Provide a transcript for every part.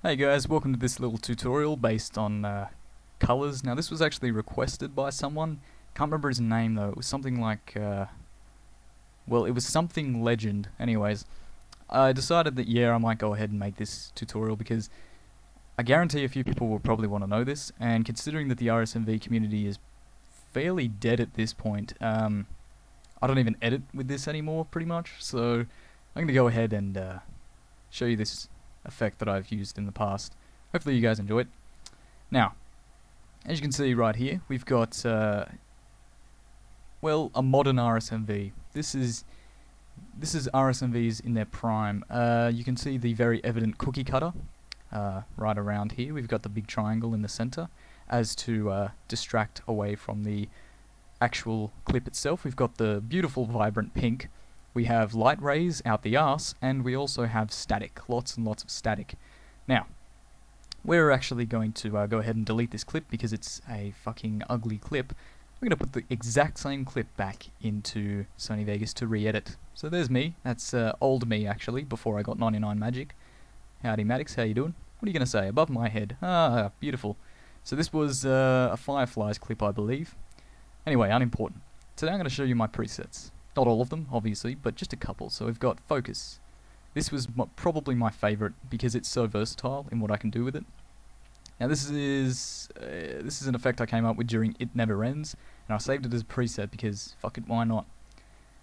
Hey guys, welcome to this little tutorial based on colors. Now this was actually requested by someone. Can't remember his name though. It was something like, well, it was something legend. Anyways, I decided that I might go ahead and make this tutorial because I guarantee a few people will probably want to know this, and considering that the RSMV community is fairly dead at this point, I don't even edit with this anymore pretty much, so I'm going to go ahead and show you this effect that I've used in the past. Hopefully you guys enjoy it. Now, as you can see right here, we've got well, a modern RSMV. This is RSMVs in their prime. You can see the very evident cookie cutter right around here. We've got the big triangle in the center as to distract away from the actual clip itself. We've got the beautiful vibrant pink. We have light rays out the arse, and we also have static, lots and lots of static. Now, we're actually going to go ahead and delete this clip because it's a fucking ugly clip. We're going to put the exact same clip back into Sony Vegas to re-edit. So there's me. That's old me, actually, before I got 99 Magic. Howdy Maddox, how you doing? What are you going to say? Above my head. Ah, beautiful. So this was a Fireflies clip, I believe. Anyway, unimportant. Today I'm going to show you my presets. Not all of them, obviously, but just a couple. So we've got focus. This was probably my favorite because it's so versatile in what I can do with it. Now this is an effect I came up with during It Never Ends, and I saved it as a preset because fuck it, why not?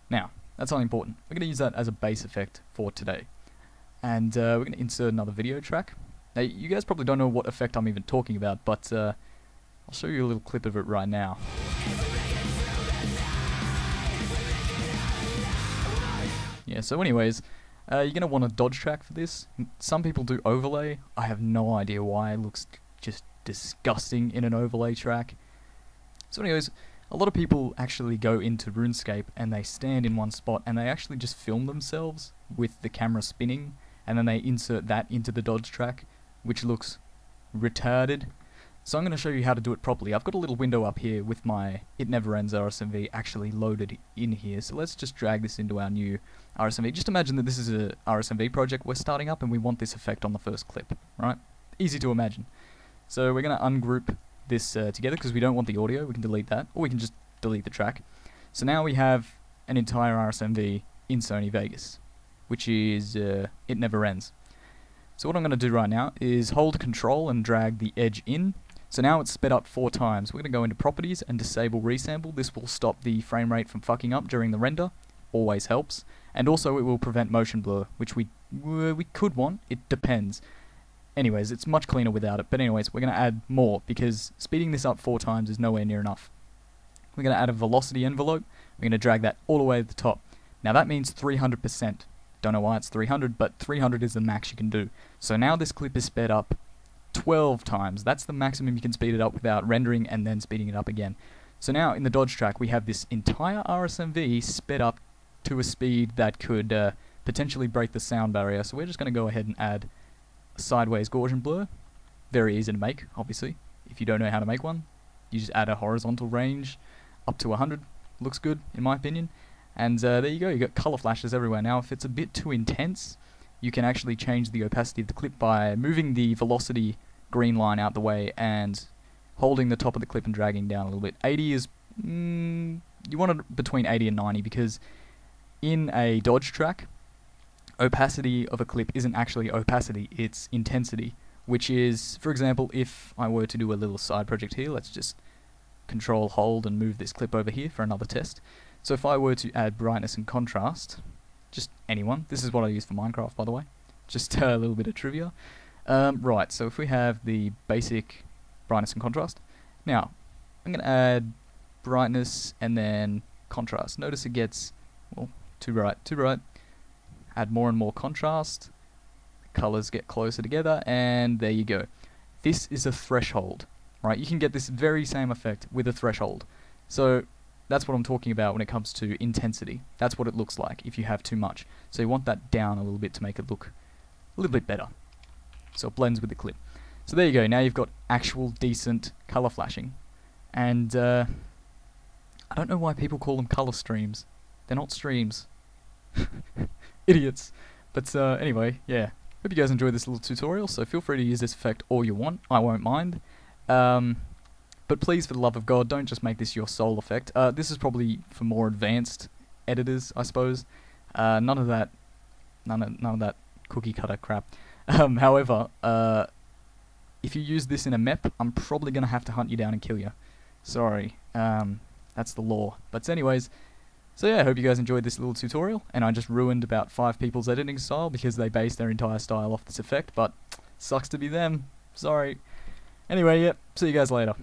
Now, that's unimportant. We're going to use that as a base effect for today. And we're going to insert another video track. Now you guys probably don't know what effect I'm even talking about, but I'll show you a little clip of it right now. Yeah, so anyways, you're going to want a dodge track for this. Some people do overlay. I have no idea why. It looks just disgusting in an overlay track. So anyways, a lot of people actually go into RuneScape and they stand in one spot and they actually just film themselves with the camera spinning, and then they insert that into the dodge track, which looks retarded. So I'm going to show you how to do it properly. I've got a little window up here with my It Never Ends RSMV actually loaded in here. So let's just drag this into our new RSMV. Just imagine that this is a RSMV project we're starting up and we want this effect on the first clip, right? Easy to imagine. So we're going to ungroup this together because we don't want the audio. We can delete that, or we can just delete the track. So now we have an entire RSMV in Sony Vegas, which is It Never Ends. So what I'm going to do right now is hold Control and drag the edge in. So now it's sped up 4 times. We're going to go into Properties and disable Resample. This will stop the frame rate from fucking up during the render. Always helps. And also it will prevent motion blur, which we could want. It depends. Anyways, it's much cleaner without it. But anyways, we're going to add more because speeding this up 4 times is nowhere near enough. We're going to add a velocity envelope. We're going to drag that all the way to the top. Now that means 300%. Don't know why it's 300, but 300 is the max you can do. So now this clip is sped up 12 times. That's the maximum you can speed it up without rendering and then speeding it up again. So now in the dodge track we have this entire RSMV sped up to a speed that could potentially break the sound barrier. So we're just going to go ahead and add a sideways Gaussian blur. Very easy to make, obviously. If you don't know how to make one, you just add a horizontal range up to 100. Looks good in my opinion. And there you go, you got color flashes everywhere. Now if it's a bit too intense, you can actually change the opacity of the clip by moving the velocity green line out the way and holding the top of the clip and dragging down a little bit. 80 is, you want it between 80 and 90 because in a dodge track, opacity of a clip isn't actually opacity, it's intensity, which is, for example, if I were to do a little side project here, let's just Control hold and move this clip over here for another test. So if I were to add brightness and contrast, just anyone. This is what I use for Minecraft, by the way. Just a little bit of trivia. Right, so if we have the basic brightness and contrast. Now, I'm going to add brightness and then contrast. Notice it gets, well, too bright. Add more and more contrast. The colors get closer together, and there you go. This is a threshold, right? You can get this very same effect with a threshold. So that's what I'm talking about when it comes to intensity. That's what it looks like if you have too much. So you want that down a little bit to make it look a little bit better. So it blends with the clip. So there you go. Now you've got actual decent color flashing. And I don't know why people call them color streams. They're not streams. Idiots. But anyway, yeah. Hope you guys enjoyed this little tutorial, so feel free to use this effect all you want, I won't mind. But please, for the love of God, don't just make this your sole effect. This is probably for more advanced editors, I suppose. None of that cookie cutter crap. However, if you use this in a map, I'm probably going to have to hunt you down and kill you. Sorry, that's the law. But anyways, so yeah, I hope you guys enjoyed this little tutorial, and I just ruined about 5 people's editing style because they based their entire style off this effect, but sucks to be them. Sorry. Anyway, yep, see you guys later.